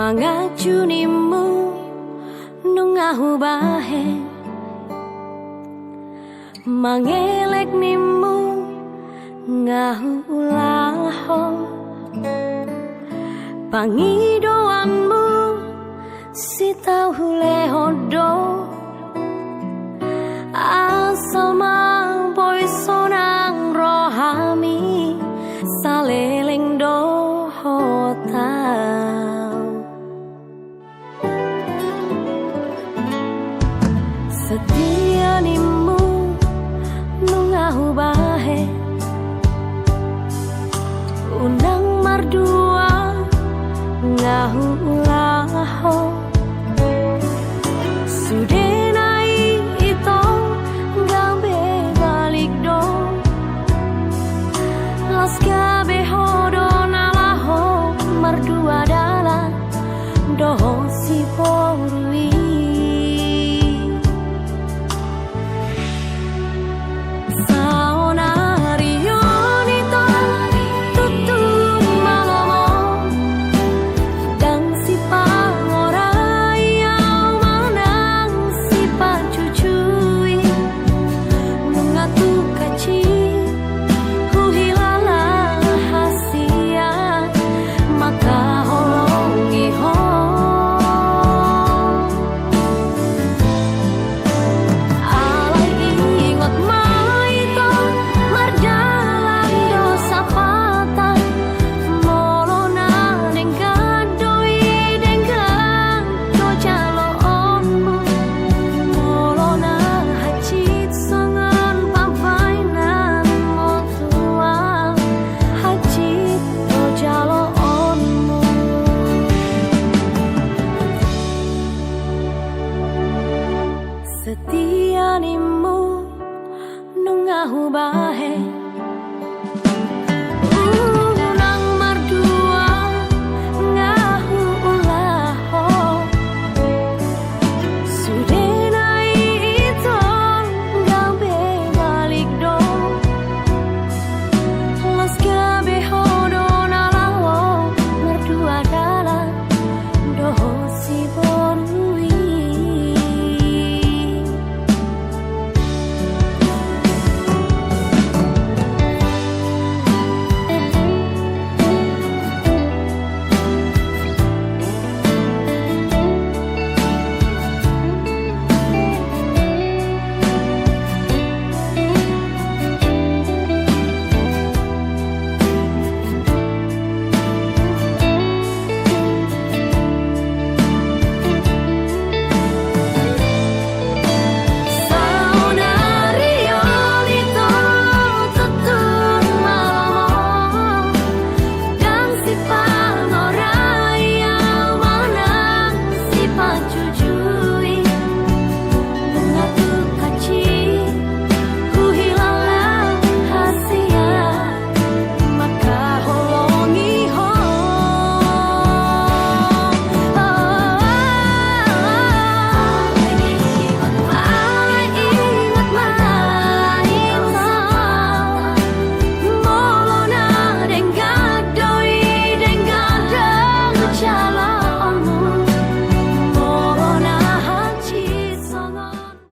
mangajunimu nungahu bahe mangelek nimu ngahu laho pangidoanmu si tahu lehodo asal boy sonang rohami saleleng dohotau setia nimu nungahu bahe unang mardua ngahu laho sudenai ito gabe balik do las gabe hodo nalaho mardua dalan doho si porui setia nimu nungahu bahe